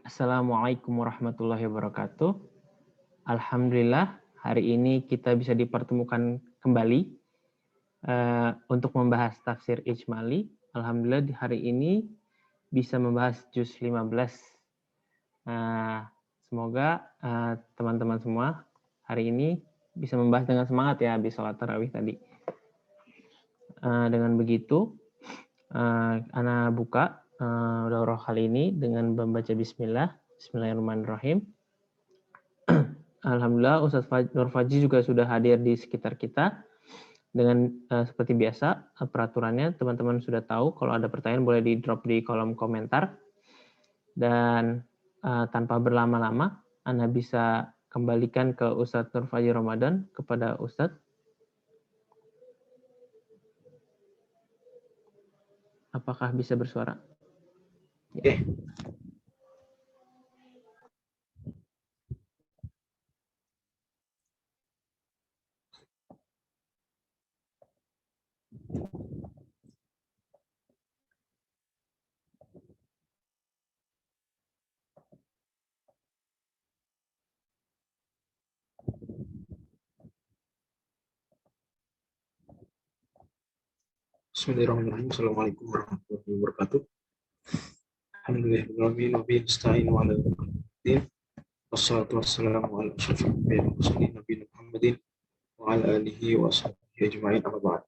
Assalamualaikum warahmatullahi wabarakatuh. Alhamdulillah, hari ini kita bisa dipertemukan kembali untuk membahas tafsir ijmali. Alhamdulillah di hari ini bisa membahas juz 15. Semoga teman-teman semua hari ini bisa membahas dengan semangat ya habis sholat tarawih tadi. Dengan begitu, Ana buka daurah kali ini dengan membaca bismillah. Bismillahirrahmanirrahim. Alhamdulillah Ustaz Nur Faji juga sudah hadir di sekitar kita. Dengan seperti biasa peraturannya teman-teman sudah tahu, kalau ada pertanyaan boleh di drop di kolom komentar. Dan tanpa berlama-lama Ana bisa kembalikan ke Ustaz Nur Faji Ramadan. Kepada Ustaz. Apakah bisa bersuara? Oke. Bismillahirrahmanirrahim. Assalamualaikum warahmatullahi wabarakatuh. Alhamdulillahirrahmanirrahim. Wabihi nasta'in wa ala alihi wassalatu wassalamu ala asyrafil anbiya'i wal mursalin nabiyina Muhammadin wa ala alihi wa sahbihi ajma'in, amma ba'd.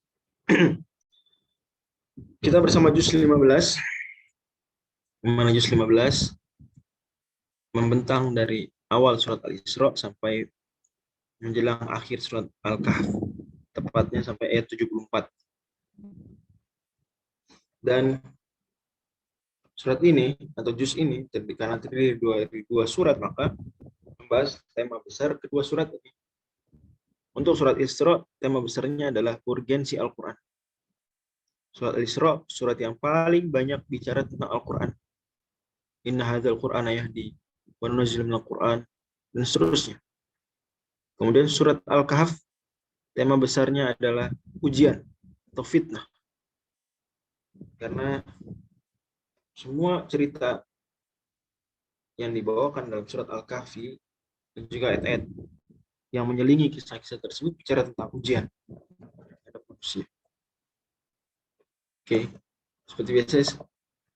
Kita bersama juz 15. Mana juz 15 membentang dari awal surat Al-Isra sampai menjelang akhir surat Al-Kahf, tepatnya sampai ayat 74. Dan surat ini atau juz ini karena terdiri dari dua surat, maka membahas tema besar kedua surat ini. Untuk surat Isra, tema besarnya adalah urgensi Al-Quran. Surat Al-Isra, surat yang paling banyak bicara tentang Al-Quran. Inna hadzal Qur'ana yahdi wa nunazzilu minal Qur'an, dan seterusnya. Kemudian surat Al-Kahf, tema besarnya adalah ujian atau fitnah. Karena semua cerita yang dibawakan dalam surat Al-Kahfi dan juga ayat-ayat yang menyelingi kisah-kisah tersebut bicara tentang ujian terhadap manusia. Oke, seperti biasa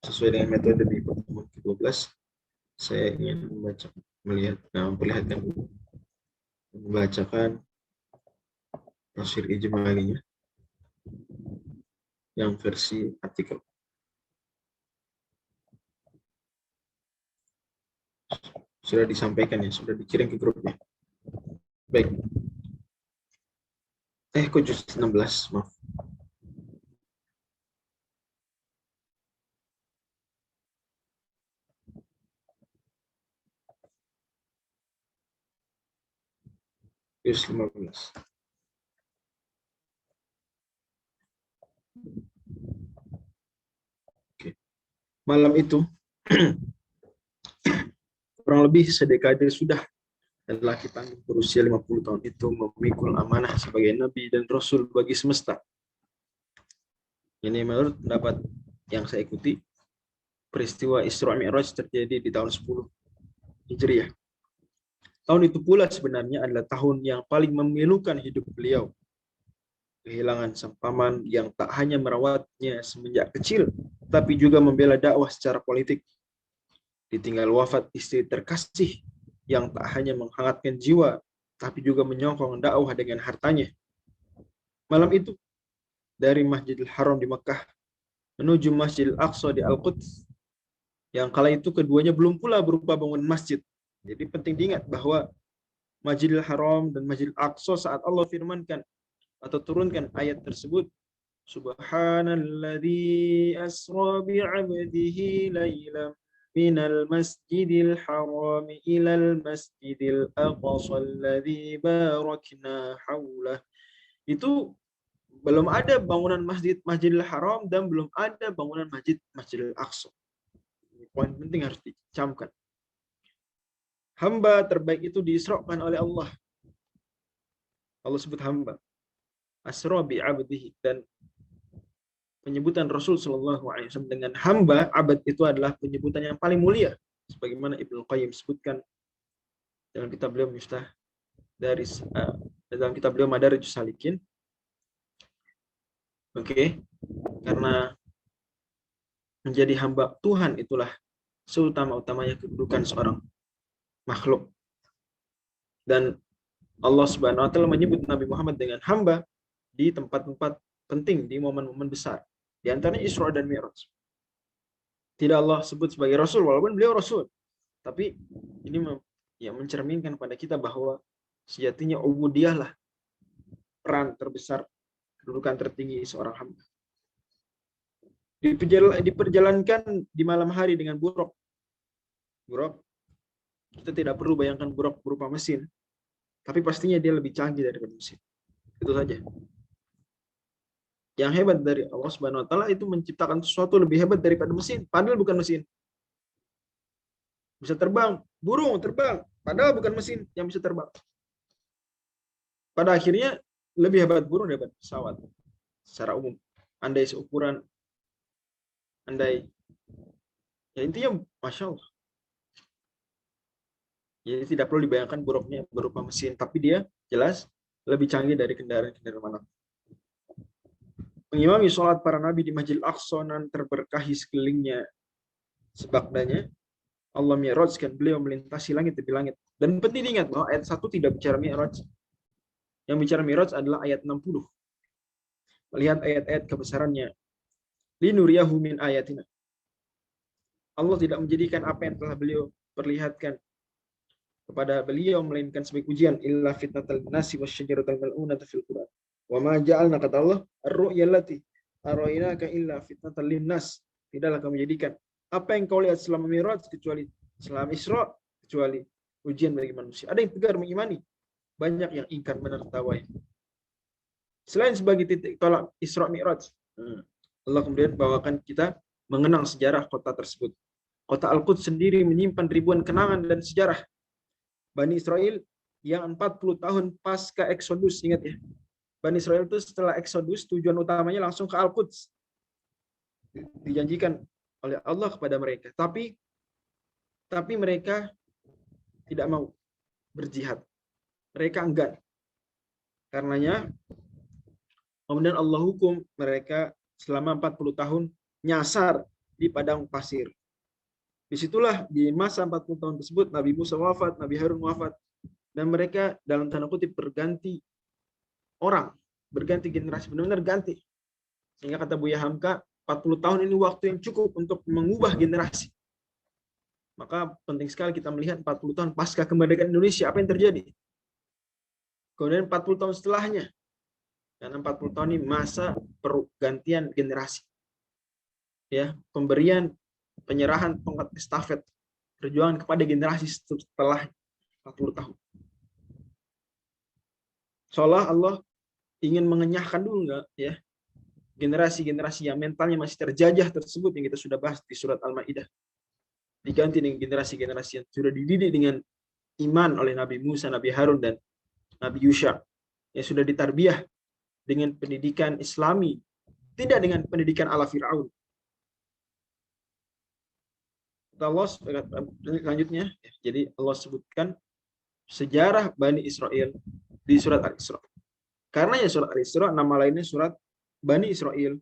sesuai dengan metode di pertemuan ke-12, saya ingin membacakan tafsir ijmalinya yang versi artikel. Sudah disampaikan ya, sudah dikirim ke grupnya. Baik. Kok juz 16, maaf. Juz 15. Oke. Malam itu kurang lebih sedekade sudah lelaki tangguh berusia 50 tahun itu memikul amanah sebagai nabi dan rasul bagi semesta. Ini menurut pendapat yang saya ikuti, peristiwa Isra Mi'raj terjadi di tahun 10 Hijriah. Tahun itu pula sebenarnya adalah tahun yang paling memilukan hidup beliau. Kehilangan sang paman yang tak hanya merawatnya semenjak kecil, tapi juga membela dakwah secara politik. Ditinggal wafat istri terkasih yang tak hanya menghangatkan jiwa, tapi juga menyokong dakwah dengan hartanya. Malam itu, dari Masjidil Haram di Mekah menuju Masjidil Aqsa di Al-Quds, yang kala itu keduanya belum pula berupa bangunan masjid. Jadi penting diingat bahwa Masjidil Haram dan Masjidil Aqsa saat Allah firmankan atau turunkan ayat tersebut, Subhanalladzi asra bi'abdihi laylam minal masjidil haram ilal masjidil aqsa alladzi barakna haulah. Itu belum ada bangunan Masjidil Haram dan belum ada bangunan Masjidil Aqsa. Ini poin penting harus dicamkan. Hamba terbaik itu diisrakan oleh Allah. Allah sebut hamba. Asra bi'abdihi, dan penyebutan Rasul SAW dengan hamba, abad itu adalah penyebutan yang paling mulia. sebagaimana Ibnu Qayyim sebutkan dalam kitab beliau Miftah dalam kitab beliau Madarijus Salikin. Oke, karena menjadi hamba Tuhan itulah seutama-utamanya kedudukan seorang makhluk. Dan Allah Subhanahu wa taala menyebut Nabi Muhammad dengan hamba di tempat-tempat penting, di momen-momen besar. Di antaranya Isra dan Mi'raj. Tidak Allah sebut sebagai rasul walaupun beliau rasul. Tapi ini mencerminkan pada kita bahwa sejatinya ubudiyah lah peran terbesar, kedudukan tertinggi seorang hamba. Diperjalankan di malam hari dengan buruk. Buruk, kita tidak perlu bayangkan buruk berupa mesin, tapi pastinya dia lebih canggih daripada mesin. Itu saja. Yang hebat dari Allah Subhanahu wa taala itu menciptakan sesuatu lebih hebat daripada mesin, padahal bukan mesin. Bisa terbang, burung terbang, padahal bukan mesin yang bisa terbang. Pada akhirnya lebih hebat burung daripada pesawat secara umum. Andai seukuran, ya intinya Masya Allah. Jadi tidak perlu dibayangkan buruknya berupa mesin, tapi dia jelas lebih canggih dari kendaraan-kendaraan mana. Mengimami sholat para nabi di Masjidil Aqsa nan terberkahi sekelilingnya sebagdanya, Allah mi'rajkan beliau melintasi langit demi langit. Dan penting diingat bahwa ayat 1 tidak bicara mi'raj. Yang bicara mi'raj adalah ayat 60. Melihat ayat-ayat kebesarannya. Linuriyahu min ayatina. Allah tidak menjadikan apa yang telah beliau perlihatkan kepada beliau melainkan sebagai ujian, illa fitnatal nasi wasyajaratal mal'unata fil Qur'an. Wa ma ja'alna, kata Allah, ar-ru'ya allati arainaka illa fitnatal linnas. Tidaklah kami jadikan apa yang kau lihat selama Mi'raj kecuali selama Isra kecuali ujian bagi manusia. Ada yang tegar mengimani, banyak yang ingkar menertawai. Selain sebagai titik tolak Isra Mi'raj, Allah kemudian bawakan kita mengenang sejarah kota tersebut. Kota Al-Quds sendiri menyimpan ribuan kenangan dan sejarah Bani Israel yang 40 tahun pasca Exodus. Ingat ya, Bani Israel itu setelah Exodus tujuan utamanya langsung ke Al-Quds. Dijanjikan oleh Allah kepada mereka. Tapi mereka tidak mau berjihad. Mereka enggan. Karenanya kemudian Allah hukum mereka selama 40 tahun nyasar di padang pasir. Disitulah di masa 40 tahun tersebut Nabi Musa wafat, Nabi Harun wafat, dan mereka dalam tanda kutip berganti orang, berganti generasi, benar-benar ganti. Sehingga kata Buya Hamka, 40 tahun ini waktu yang cukup untuk mengubah generasi. Maka penting sekali kita melihat 40 tahun pasca kemerdekaan Indonesia, apa yang terjadi. Kemudian 40 tahun setelahnya, karena 40 tahun ini masa pergantian generasi. Ya, pemberian penyerahan tongkat estafet perjuangan kepada generasi setelah 40 tahun. Seolah Allah ingin mengenyahkan dulu enggak ya generasi-generasi yang mentalnya masih terjajah tersebut yang kita sudah bahas di surat Al-Maidah. Diganti dengan generasi-generasi yang sudah dididik dengan iman oleh Nabi Musa, Nabi Harun, dan Nabi Yusha, yang sudah ditarbiyah dengan pendidikan Islami, tidak dengan pendidikan ala Fir'aun. Allah selanjutnya, jadi Allah sebutkan sejarah Bani Israel di surat Al-Isra. Karena ya surat Al-Isra nama lainnya surat Bani Israel,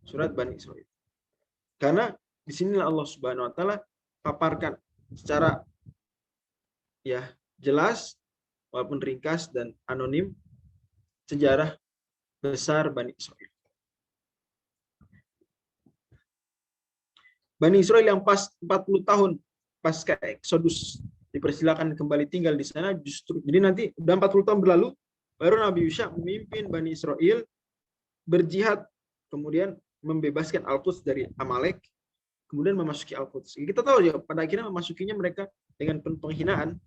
surat Bani Israel. Karena di sinilah Allah Subhanahu wa taala paparkan secara ya jelas walaupun ringkas dan anonim sejarah besar Bani Israel. Bani Israel yang pas 40 tahun pasca Exodus dipersilakan kembali tinggal di sana, justru jadi nanti udah 40 tahun berlalu baru Nabi Yusha memimpin Bani Israel berjihad, kemudian membebaskan Al-Quds dari Amalek, kemudian memasuki Al-Quds. Kita tahu ya pada akhirnya memasukinya mereka dengan penghinaan,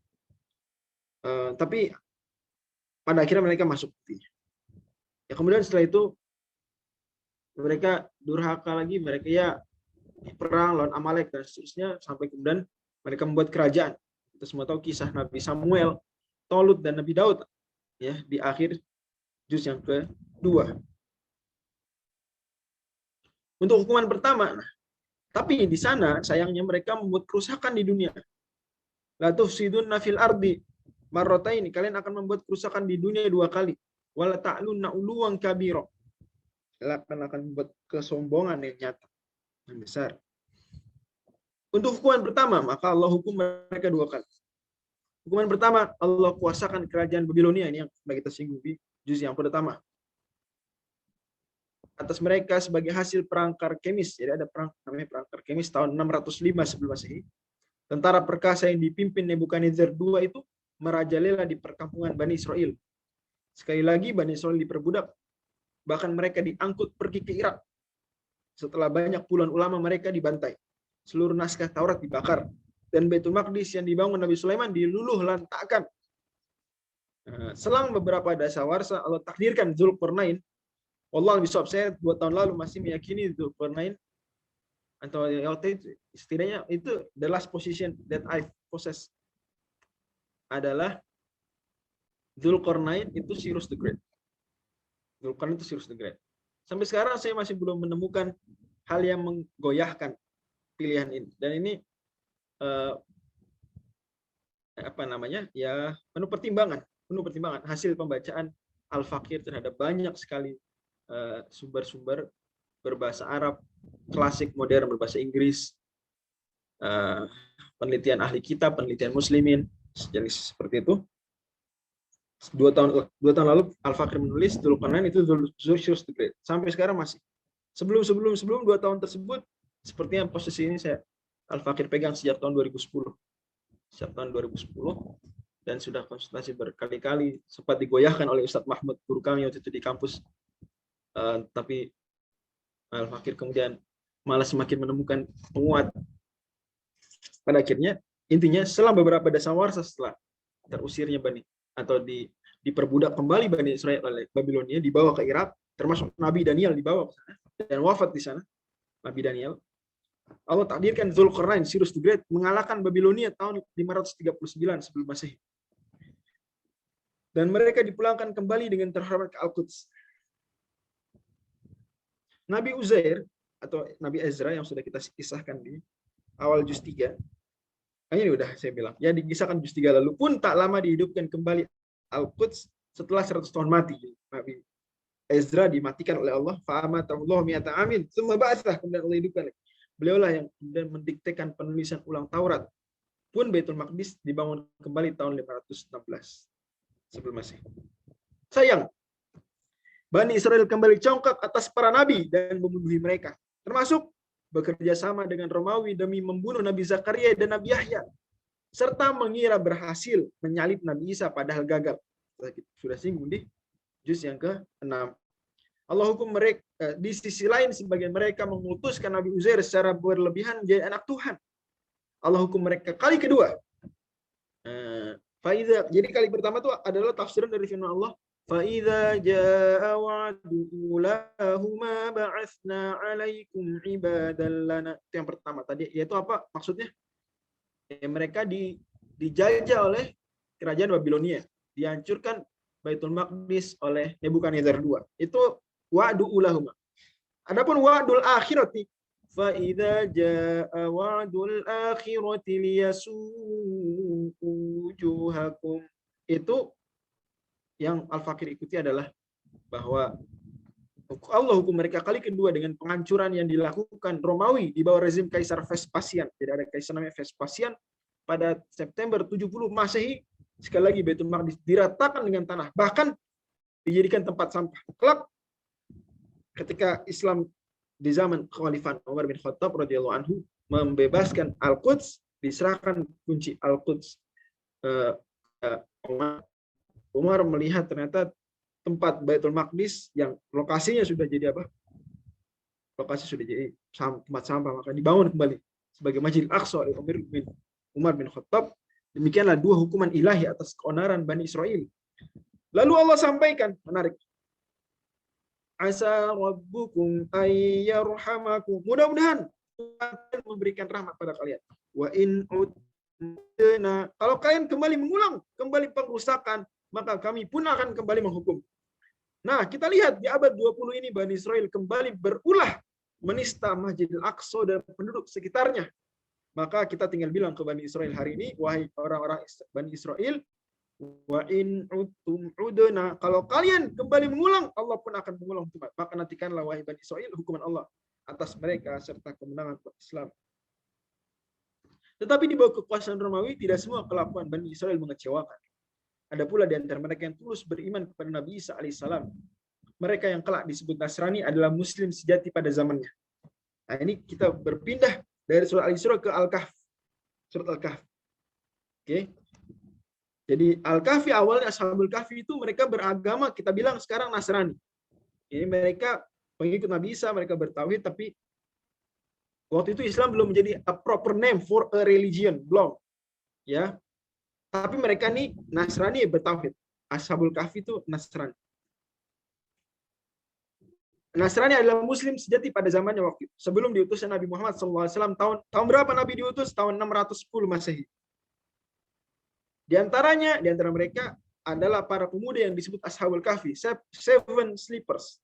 tapi pada akhirnya mereka masuk. Ya kemudian setelah itu mereka durhaka lagi, mereka ya perang lawan Amalek dan seterusnya sampai kemudian mereka membuat kerajaan. Kita semua tahu kisah Nabi Samuel, Tolut, dan Nabi Daud ya di akhir juz yang kedua. Untuk hukuman pertama, Tapi di sana sayangnya mereka membuat kerusakan di dunia. La tufsidunna fil ardi marrataini, kalian akan membuat kerusakan di dunia 2 kali. Wala ta'lunna uluwan kabira, akan membuat kesombongan yang nyata, yang besar. Untuk hukuman pertama, maka Allah hukum mereka 2 kali. Hukuman pertama, Allah kuasakan kerajaan Babilonia, ini yang sudah kita singgung di juz yang pertama. Atas mereka sebagai hasil perang Karkemis. Jadi ada perang namanya perang Karkemis tahun 605 sebelum Masehi. Tentara perkasa yang dipimpin Nebukadnezar II itu merajalela di perkampungan Bani Israel. Sekali lagi Bani Israel diperbudak, bahkan mereka diangkut pergi ke Irak. Setelah banyak puluhan ulama mereka dibantai. Seluruh naskah Taurat dibakar, dan Baitul Maqdis yang dibangun Nabi Sulaiman diluluh lantakkan. Selang beberapa dasawarsa Allah takdirkan Dzulqarnain. Wallah bisawab, saya 2 tahun lalu masih meyakini Dzulqarnain atau setidaknya itu the last position that I possess adalah Dzulqarnain itu Cyrus the Great. Dzulqarnain itu Cyrus the Great. Sampai sekarang saya masih belum menemukan hal yang menggoyahkan pilihan ini. Dan ini ya penuh pertimbangan hasil pembacaan Al-Fakir terhadap banyak sekali sumber-sumber berbahasa Arab, klasik, modern, berbahasa Inggris, penelitian ahli kitab, penelitian muslimin, jadi seperti itu. 2 tahun lalu Al-Fakir menulis Dzulqarnain itu Cyrus the Great. Sampai sekarang masih. Sebelum 2 tahun tersebut, sepertinya posisi ini Al-Fakir pegang sejak tahun 2010. Dan sudah konsultasi berkali-kali, sempat digoyahkan oleh Ustadz Mahmud, guru kami waktu itu di kampus. Tapi Al-Fakir kemudian malah semakin menemukan penguat. Pada akhirnya, intinya setelah beberapa dasawarsa setelah terusirnya diperbudak kembali Bani Israel oleh Babilonia, dibawa ke Irak, termasuk Nabi Daniel dibawa ke sana dan wafat di sana. Nabi Daniel, Allah takdirkan Dzulqarnain, Cyrus the Great, mengalahkan Babilonia tahun 539 sebelum Masehi. Dan mereka dipulangkan kembali dengan terhormat ke Al-Quds. Nabi Uzair atau Nabi Ezra yang sudah kita kisahkan di awal juz 3. Ini udah saya bilang. Ya, dikisahkan juz 3 lalu pun tak lama dihidupkan kembali Al-Quds setelah 100 tahun mati. Nabi Ezra dimatikan oleh Allah. Fa'amatahullah mi'ata amin. Tsumma ba'atsah, kemudian Allah hidupkan. Beliaulah yang kemudian mendiktekan penulisan ulang Taurat. Pun Baitul Maqdis dibangun kembali tahun 516 sebelum Masehi. Sayang, Bani Israel kembali congkak atas para nabi dan membunuhi mereka, termasuk bekerja sama dengan Romawi demi membunuh Nabi Zakaria dan Nabi Yahya, serta mengira berhasil menyalib Nabi Isa padahal gagal. Sudah singgung di juz yang ke-6. Allah hukum mereka. Di sisi lain, sebagian mereka mengutuskan Nabi Uzair secara berlebihan menjadi anak Tuhan. Allah hukum mereka kali kedua. Jadi kali pertama itu adalah tafsiran dari firman Allah. فَإِذَا جَاءَ وَعْدُ أُولَاهُمَا بَعَثْنَا عَلَيْكُمْ عِبَادًا لَنَا. Itu yang pertama tadi, yaitu apa maksudnya? Mereka dijajah oleh kerajaan Babilonia, dihancurkan Baitul Maqdis oleh Nebukadnezar II. Itu wa'du ulahuma. Adapun wa'dul akhirati, فَإِذَا جَاءَ وَعْدُ الْآخِرَةِ لِيَسُوءُوا وُجُوهَكُمْ. Itu yang Al-Fakir ikuti adalah bahwa Allah hukum mereka kali kedua dengan penghancuran yang dilakukan Romawi di bawah rezim Kaisar Vespasian. Jadi ada kaisar namanya Vespasian pada September 70 Masehi. Sekali lagi Baitul Maqdis diratakan dengan tanah, bahkan dijadikan tempat sampah. Kelak ketika Islam di zaman Khalifah Umar bin Khattab radhiyallahu anhu membebaskan Al-Quds, diserahkan kunci Al-Quds Umar melihat ternyata tempat Baitul Maqdis yang lokasinya sudah jadi apa? Lokasi sudah jadi tempat sampah, maka dibangun kembali sebagai Masjidil Aqsa oleh Umar bin Khattab. Demikianlah 2 hukuman ilahi atas keonaran Bani Israel. Lalu Allah sampaikan, menarik. Asa rabbukum ayyarhamakum. Mudah-mudahan Tuhan memberikan rahmat pada kalian. Wa in udna, kalau kalian kembali mengulang kembali pengrusakan, maka kami pun akan kembali menghukum. Nah, kita lihat di abad 20 ini Bani Israel kembali berulah menista Masjidil Aqsa dan penduduk sekitarnya. Maka kita tinggal bilang ke Bani Israel hari ini, wahai orang-orang Bani Israel, wa in utum udna, kalau kalian kembali mengulang, Allah pun akan mengulang hukuman. Maka nantikanlah wahai Bani Israel hukuman Allah atas mereka serta kemenangan Islam. Tetapi di bawah kekuasaan Romawi, tidak semua kelakuan Bani Israel mengecewakan. Ada pula di antara mereka yang tulus beriman kepada Nabi Isa alaihissalam. Mereka yang kelak disebut Nasrani adalah Muslim sejati pada zamannya. Nah, ini kita berpindah dari surat Al-Isra ke Al-Kahf. Surat Al-Kahf. Oke. Jadi Al-Kahfi awalnya Ashabul Kahfi itu mereka beragama, kita bilang sekarang Nasrani. Ini mereka pengikut Nabi Isa, mereka bertauhid, tapi waktu itu Islam belum menjadi a proper name for a religion, belum. Ya. Tapi mereka nih Nasrani bertauhid. Ashabul Kahfi itu Nasrani. Nasrani adalah Muslim sejati pada zamannya waktu itu. Sebelum diutusnya Nabi Muhammad SAW, tahun berapa Nabi diutus? Tahun 610 Masehi. Di antara mereka adalah para pemuda yang disebut Ashabul Kahfi, Seven Sleepers.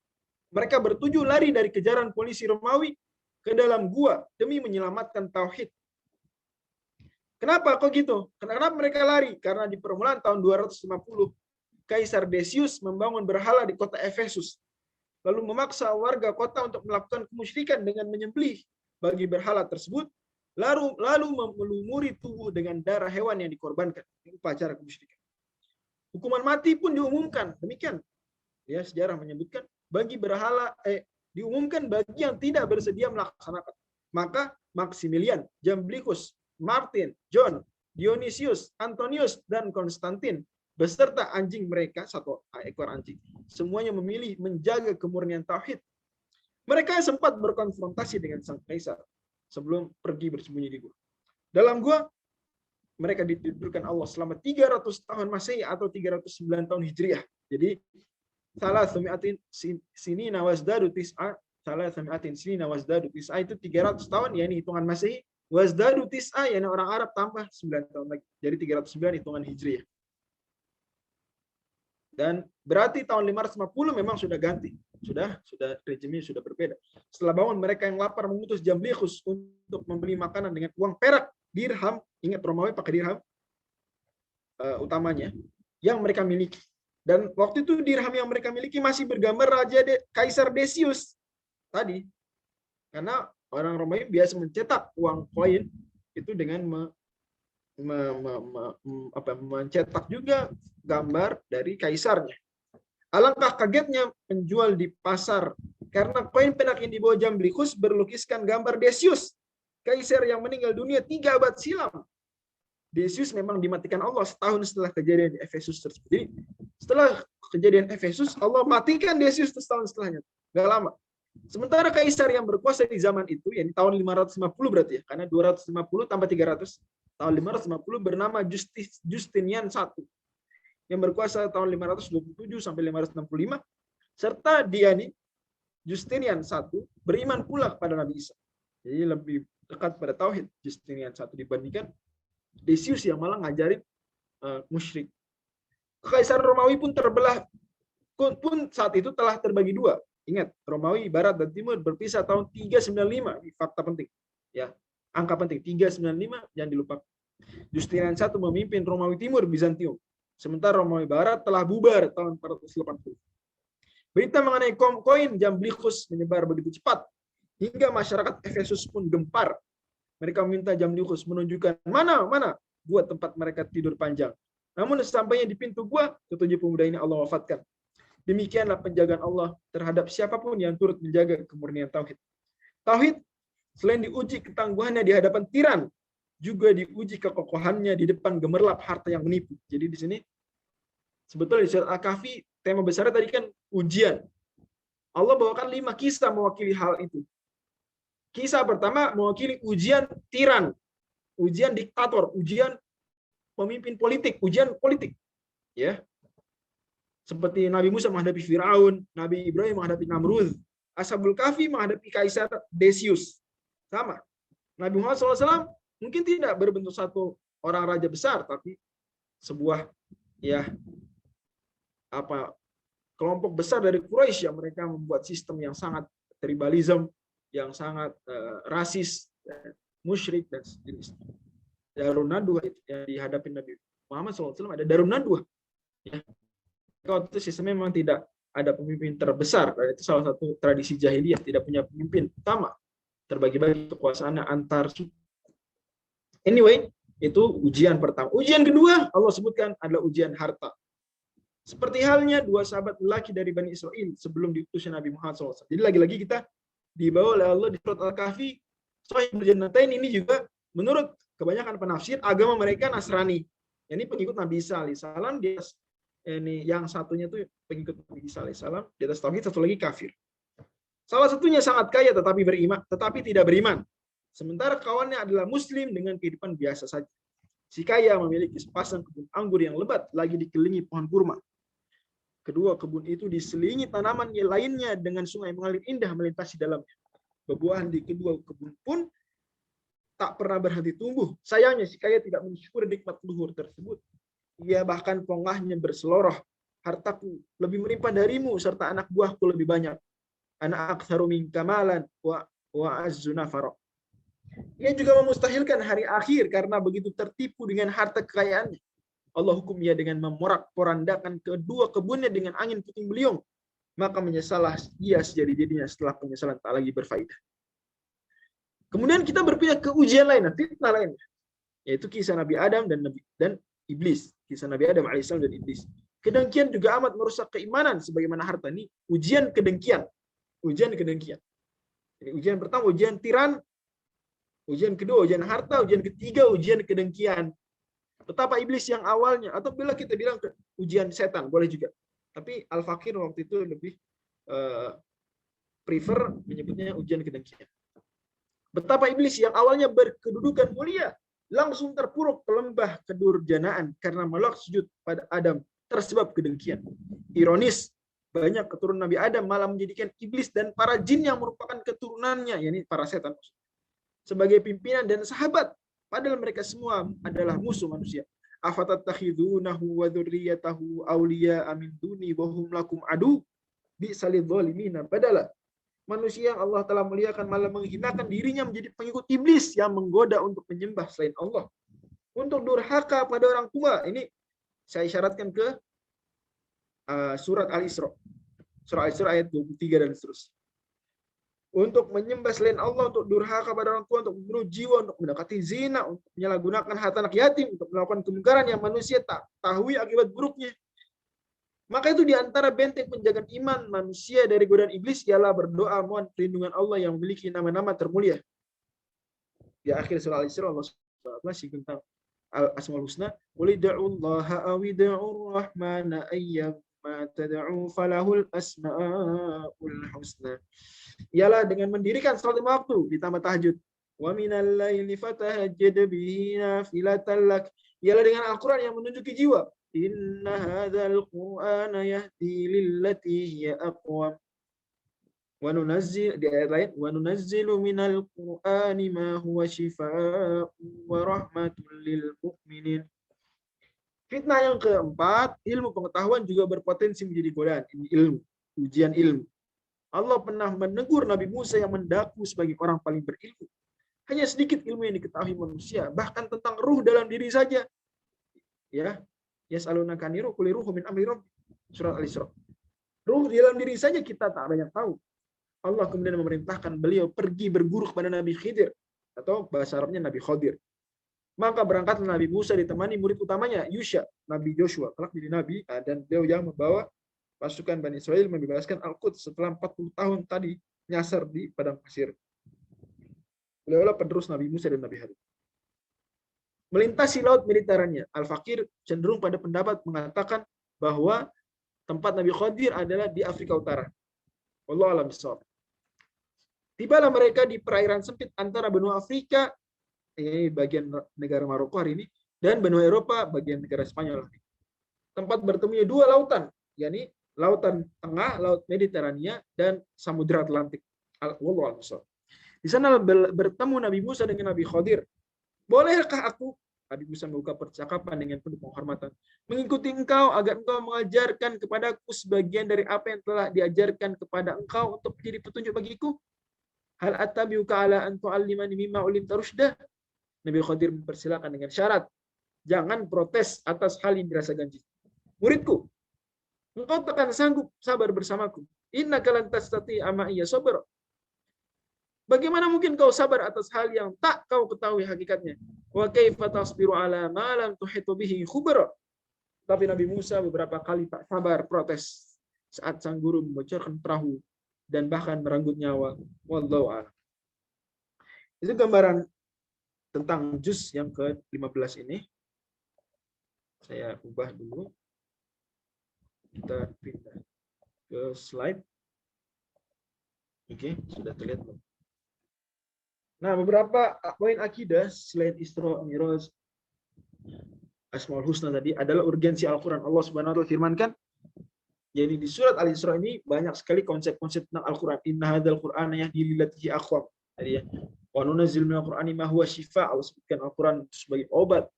Mereka bertujuh lari dari kejaran polisi Romawi ke dalam gua demi menyelamatkan tauhid. Kenapa kok gitu? Kenapa mereka lari? Karena di permulaan tahun 250, Kaisar Decius membangun berhala di kota Efesus. Lalu memaksa warga kota untuk melakukan kemusyrikan dengan menyembelih bagi berhala tersebut, lalu melumuri tubuh dengan darah hewan yang dikorbankan. Upacara kemusyrikan. Hukuman mati pun diumumkan. Demikian. Ya, sejarah menyebutkan diumumkan bagi yang tidak bersedia melaksanakan. Maka Maximilian, Jamblichus, Martin, John, Dionysius, Antonius, dan Konstantin beserta anjing mereka, satu ekor anjing, semuanya memilih menjaga kemurnian tauhid. Mereka sempat berkonfrontasi dengan sang kaisar sebelum pergi bersembunyi di gua. Dalam gua, mereka ditidurkan Allah selama 300 tahun Masehi atau 309 tahun Hijriah. Jadi, salah sami'atin sinina wasdadu tis'a, itu 300 tahun, yakni hitungan Masehi, wasdadu tis'a, yakni orang Arab tambah 9 tahun lagi. Jadi 309 hitungan Hijriah. Dan berarti tahun 550 memang sudah ganti. Sudah rejimnya sudah berbeda. Setelah bangun, mereka yang lapar mengutus Jamblichus untuk membeli makanan dengan uang perak, dirham, ingat Romawi pakai dirham utamanya, yang mereka miliki. Dan waktu itu dirham yang mereka miliki masih bergambar Kaisar Decius tadi. Karena orang Romawi biasa mencetak uang koin itu dengan mencetak juga gambar dari kaisarnya. Alangkah kagetnya penjual di pasar karena koin perak yang dibawa Jamblichus berlukiskan gambar Decius, kaisar yang meninggal dunia 3 abad silam. Decius memang dimatikan Allah setahun setelah kejadian di Efesus tersebut. Jadi, setelah kejadian Efesus, Allah matikan Decius setahun setelahnya. Gak lama. Sementara kaisar yang berkuasa di zaman itu, yang tahun 550 berarti ya, karena 250 tambah 300, tahun 550 bernama Justinian I, yang berkuasa tahun 527 sampai 565, serta dia nih, Justinian I, beriman pula kepada Nabi Isa. Jadi lebih dekat pada tauhid Justinian I dibandingkan Decius yang malah ngajarin musyrik. Kekaisaran Romawi pun saat itu telah terbagi dua. Ingat, Romawi Barat dan Timur berpisah tahun 395. Ini fakta penting. Ya, angka penting 395 jangan dilupakan. Justinian I memimpin Romawi Timur Bizantium. Sementara Romawi Barat telah bubar tahun 480. Berita mengenai koin Jamblichus menyebar begitu cepat hingga masyarakat Efesus pun gempar. Mereka meminta Jamblichus menunjukkan mana gua tempat mereka tidur panjang. Namun sesampainya di pintu gua, ketujuh pemuda ini Allah wafatkan. Demikianlah penjagaan Allah terhadap siapapun yang turut menjaga kemurnian tauhid. Tauhid selain diuji ketangguhannya di hadapan tiran, juga diuji kekokohannya di depan gemerlap harta yang menipu. Jadi di sini sebetulnya di surat Al-Kahfi tema besarnya tadi kan ujian. Allah bawakan 5 kisah mewakili hal itu. Kisah pertama mewakili ujian tiran, ujian diktator, ujian pemimpin politik, ujian politik. Ya. Seperti Nabi Musa menghadapi Firaun, Nabi Ibrahim menghadapi Namrud, Ashabul Kahfi menghadapi Kaisar Decius. Sama. Nabi Muhammad SAW mungkin tidak berbentuk satu orang raja besar, tapi sebuah kelompok besar dari Quraisy yang mereka membuat sistem yang sangat tribalism, yang sangat rasis, musyrik dan sejenisnya. Darun Nadwa itu yang dihadapi Nabi Muhammad SAW, ada Darun Nadwa. Ya. Waktu itu sistemnya memang tidak ada pemimpin terbesar, dan itu salah satu tradisi jahiliyah, tidak punya pemimpin utama, terbagi-bagi kekuasaannya antar suku. Anyway, itu ujian pertama. Ujian kedua Allah sebutkan adalah ujian harta. Seperti halnya dua sahabat lelaki dari Bani Israel sebelum diutusnya Nabi Muhammad SAW. Jadi lagi-lagi kita dibawa oleh Allah di surat Al-Kahfi. Sahibul Jannatain ini juga menurut kebanyakan penafsir agama mereka Nasrani. Ini pengikut Nabi Isa alaihissalam, di atas ini yang satunya itu pengikut Nabi Isa alaihissalam, di atas tauhid, satu lagi kafir. Salah satunya sangat kaya tetapi tidak beriman. Sementara kawannya adalah muslim dengan kehidupan biasa saja. Si kaya memiliki sepasang kebun anggur yang lebat lagi dikelilingi pohon kurma. Kedua kebun itu diselingi tanaman lainnya dengan sungai mengalir indah melintasi dalamnya. Buah-buahan di kedua kebun pun tak pernah berhenti tumbuh. Sayangnya si kaya tidak mensyukuri nikmat luhur tersebut. Ia bahkan pongahnya berseloroh. Hartaku lebih melimpah darimu serta anak buahku lebih banyak. Ana aktsaru minka malan wa azzu nafara. Ia juga memustahilkan hari akhir karena begitu tertipu dengan harta kekayaannya. Allah hukum ia dengan memorak-porandakan kedua kebunnya dengan angin puting beliung. Maka menyesalah ia sejadi-jadinya setelah penyesalan tak lagi berfaedah. Kemudian kita berpindah ke ujian lain, fitnah lain, yaitu kisah Nabi Adam dan iblis. Kisah Nabi Adam alaihissalam dan iblis. Kedengkian juga amat merusak keimanan sebagaimana harta. Ini ujian kedengkian. Ujian kedengkian. Jadi ujian pertama ujian tiran, ujian kedua ujian harta, ujian ketiga ujian kedengkian. Betapa iblis yang awalnya, atau bila kita bilang ujian setan, boleh juga. Tapi Al-Fakir waktu itu lebih prefer menyebutnya ujian kedengkian. Betapa iblis yang awalnya berkedudukan mulia langsung terpuruk ke lembah kedurjanaan karena menolak sujud pada Adam tersebab kedengkian. Ironis, banyak keturunan Nabi Adam malah menjadikan iblis dan para jin yang merupakan keturunannya, yakni para setan, sebagai pimpinan dan sahabat, padahal mereka semua adalah musuh manusia. Afatattakhidunahu wa dzurriyyatahu awliya'a min duni wa hum lakum adu bi'sal dzalimina badala. Manusia yang Allah telah muliakan malah menghinakan dirinya menjadi pengikut iblis yang menggoda untuk menyembah selain Allah. Untuk durhaka pada orang tua. Ini saya isyaratkan ke surat Al-Isra. Surah Al-Isra ayat 23 dan seterusnya. Untuk menyembah selain Allah, untuk durhaka pada orang tua, untuk membunuh jiwa, untuk mendekati zina, untuk menyalahgunakan harta anak yatim, untuk melakukan kemungkaran yang manusia tak tahu akibat buruknya. Maka itu diantara benteng penjagaan iman manusia dari godaan iblis ialah berdoa mohon perlindungan Allah yang memiliki nama-nama termulia. Di akhir surah Al-Isra Allah masih tentang Asmaul Husna. Qul ud'ullaha aw ud'ur rahmana ayyamma tad'u falahul asmaul husna. Ialah dengan mendirikan salat lima waktu ditambah tahajud. Wa minal laili fatahajjad bihi nafilatan lak. Ialah dengan Al-Qur'an yang menunjuki jiwa. Inna hadzal Qur'ana yahdi lillati hiya aqwam. Wa nunazzil di ayat lain wa nunazzilu minal Qur'ani ma huwa shifaa'un wa rahmatul lil mu'minin. Fitnah yang keempat, ilmu pengetahuan juga berpotensi menjadi godaan. Ini ilmu, ujian ilmu. Allah pernah menegur Nabi Musa yang mendaku sebagai orang paling berilmu. Hanya sedikit ilmu yang diketahui manusia, bahkan tentang ruh dalam diri saja. Ya, yas'alunaka anir ruh qul ruhu min amri rabbi. Surat Al-Isra. Ruh di dalam diri saja kita tak banyak tahu. Allah kemudian memerintahkan beliau pergi berguru kepada Nabi Khidir, atau bahasa Arabnya Nabi Khadir. Maka berangkatlah Nabi Musa ditemani murid utamanya Yusha, Nabi Joshua, kelak jadi nabi, dan beliau yang membawa pasukan Bani Israel membebaskan Al-Quds setelah 40 tahun tadi nyasar di padang pasir. Beliaulah penerus Nabi Musa dan Nabi Harun. Melintasi laut Mediterania, Al-Fakir cenderung pada pendapat mengatakan bahwa tempat Nabi Khadir adalah di Afrika Utara. Wallahu a'lam bishawab. Tibalah mereka di perairan sempit antara benua Afrika, ini bagian negara Maroko hari ini, dan benua Eropa, bagian negara Spanyol. Tempat bertemunya dua lautan, yakni Lautan Tengah, Laut Mediterania, dan Samudra Atlantik. Wallahu a'lam bishawab. Di sana bertemu Nabi Musa dengan Nabi Khadir. Bolehkah aku, Nabi Musa membuka percakapan dengan penuh penghormatan, mengikuti engkau agar engkau mengajarkan kepadaku sebagian dari apa yang telah diajarkan kepada engkau untuk menjadi petunjuk bagiku? Hal attabi'uka ala an tu'allimani mimma ulimta rusydah. Nabi Khidir mempersilakan dengan syarat, jangan protes atas hal yang dirasa ganjil. Muridku, engkau takkan sanggup sabar bersamaku. Innaka lan tastati'a ma'iya sabra. Bagaimana mungkin kau sabar atas hal yang tak kau ketahui hakikatnya? Wa kaifa tasbiru ala ma lam tuhitu bihi khubra. Tapi Nabi Musa beberapa kali tak sabar protes saat sang guru membocorkan perahu dan bahkan merenggut nyawa. Wallahu a'lam. Itu gambaran tentang juz yang ke-15 ini. Saya ubah dulu. Kita pindah ke slide. Oke, sudah terlihat belum? Nah, beberapa poin akidah selain Isra Mi'raj, Asmaul Husna tadi adalah urgensi Al-Quran. Allah Subhanahu wa taala firmankan, jadi di surat Al-Isra ini banyak sekali konsep-konsep tentang Al-Quran. Inna hadzal Qur'ana yahdi lillati aqwam. Tadi ya. Wa nunazzilu minal Qur'ani ma huwa shifaa. Allah sebutkan Al-Quran sebagai obat.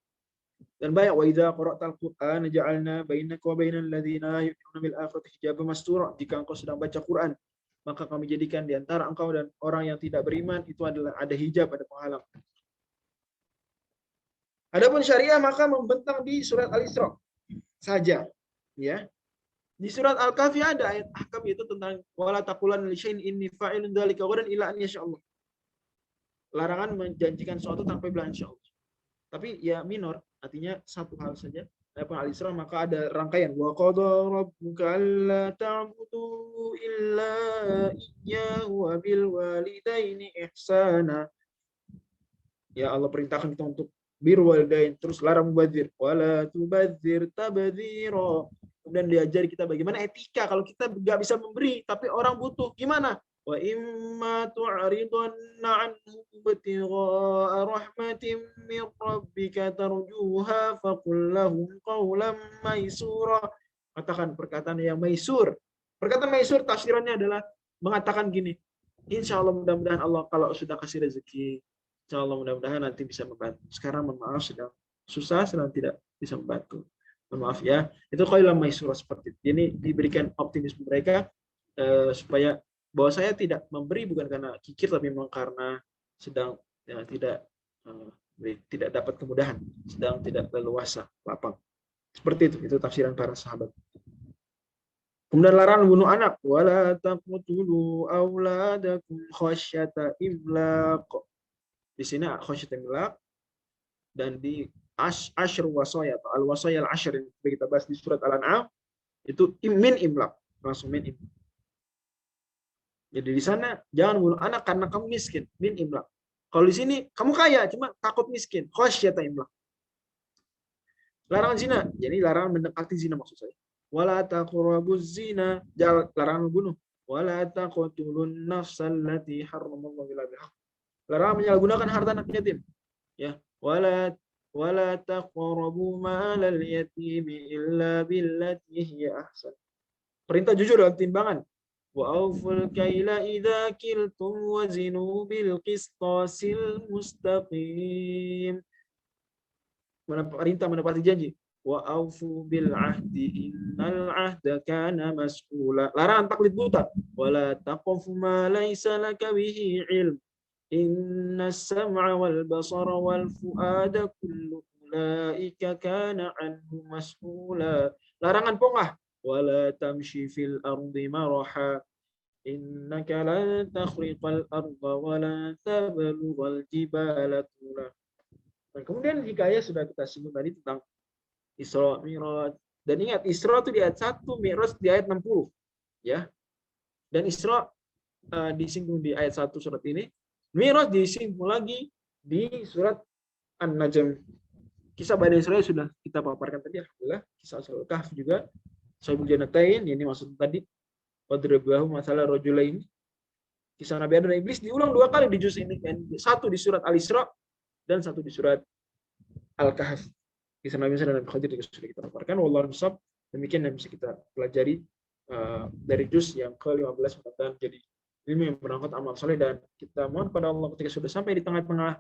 Dan banyak wa idza qara'tal Qur'ana ja'alna bainaka wa bainal ladzina yu'minuna bil akhirati hijaban mastura. Jika engkau sedang baca Quran, maka kami jadikan di antara engkau dan orang yang tidak beriman itu adalah ada hijab, ada penghalang. Adapun syariah maka membentang di surat Al-Isra saja, ya. Di surat Al-Kahfi ada ayat ahkam yaitu tentang wala taqulanna li syai'in inni fa'ilun dzalika ghadan illa an yasha'allah. Larangan menjanjikan sesuatu tanpa bilang insyaallah. Tapi ya minor, artinya satu hal saja. Adapun Al-Isra maka ada rangkaian wa qada rabbuka alla ta'budu illa iyyahu wa bil walidaini ihsana. Ya Allah perintahkan kita untuk birrul walidain, terus larang mubadzir, wala tubadzir tabdzira. Kemudian diajari kita bagaimana etika kalau kita nggak bisa memberi tapi orang butuh, gimana? Wa imma tu'ridanna anhum ibtigha'a rahmatin min rabbika tarjuha faqul lahum qawlan maysura. Katakan perkataan yang maisur. Perkataan maisur tafsirannya adalah mengatakan gini, insya Allah mudah-mudahan Allah kalau sudah kasih rezeki, insya Allah mudah-mudahan nanti bisa membantu. Sekarang mohon maaf sedang susah, sedang tidak bisa membantu. Mohon maaf ya. Itu qaulan maisura seperti itu. Ini diberikan optimisme mereka supaya bahwa saya tidak memberi bukan karena kikir tapi memang karena sedang ya, tidak dapat kemudahan, sedang tidak leluasa, lapang. Seperti itu tafsiran para sahabat. Kemudian larangan bunuh anak, wala taqtulu auladakum khasyata imlaq. Di sini khasyata imlaq dan di asyr wasaya atau al-wasaya al-asyr yang kita bahas di surat Al-An'am itu min imlaq, langsung min imlaq. Jadi di sana jangan bunuh anak karena kamu miskin, min imlaq. Kalau di sini kamu kaya cuma takut miskin, khasyata imlaq. Larangan zina, jadi larangan mendekati zina maksud saya. Wala taqrabuz zina, jangan larangan membunuh. Wala taqtulun nafsal lati harramallahu illa bil haqq. Larangan menyalahgunakan harta anak yatim. Ya, wala taqrabu malal yatimi illa billati hiya ahsan. Perintah jujur dalam timbangan. Wa auful kaila idza kiltum wazinu bil qistasil mustaqim. Perintah menepati janji. Wa aufu bil ahdi innal ahda kana mas'ula. Larangan taklid buta. Wala taqfu ma laysa laka bihi ilm. Innas sam'a wal basara wal fuada kullu ulaika kana anhu mas'ula. Larangan pongah. Wala tamshi fil ardi maraha. Innaka lan takhriqal arda wa la tablughal jibala tula. Nah, kemudian hikayah sudah kita singgung tadi tentang Isra Mi'raj. Dan ingat Isra itu di ayat 1, Mi'raj di ayat 60. Ya. Dan Isra disinggung di ayat 1 surat ini. Mi'raj disinggung lagi di surat An-Najm. Kisah Bani Israil sudah kita paparkan tadi, alhamdulillah. Kisah Al-Kahfi juga. Sahibul Jannatain, ini maksud tadi. Wadribahu masalah rajulain. Kisah Nabi Adam dan Iblis diulang 2 kali di juz ini. Satu di surat Al-Isra dan satu di surat Al-Kahfi. Kisah Nabi Musa dan Nabi Khidir juga sudah kita paparkan. Wallahu a'lam. Demikian yang bisa kita pelajari dari juz yang ke-15 mudah-mudahan jadi ilmu yang berangkat amal soleh, dan kita mohon pada Allah ketika sudah sampai di tengah-tengah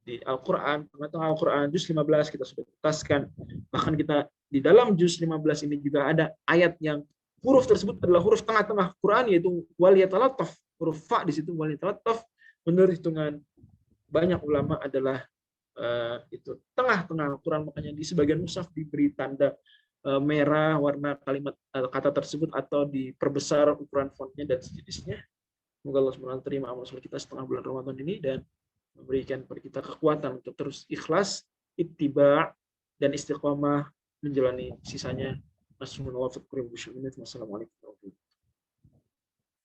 di Al-Quran, tengah-tengah Al-Quran juz 15 kita sudah tuntaskan. Bahkan kita di dalam juz 15 ini juga ada ayat yang huruf tersebut adalah huruf tengah-tengah Quran, yaitu waliyatalattaf, huruf fa di situ waliyatalattaf, menurut hitungan banyak ulama adalah itu tengah-tengah Al-Quran, makanya di sebagian mushaf diberi tanda merah warna kalimat kata tersebut atau diperbesar ukuran fontnya dan sejenisnya. Semoga Allah SWT terima amal soleh kita setengah bulan Ramadan ini dan memberikan kepada kita kekuatan untuk terus ikhlas, ittiba, dan istiqomah menjalani sisanya. Wassalamualaikum.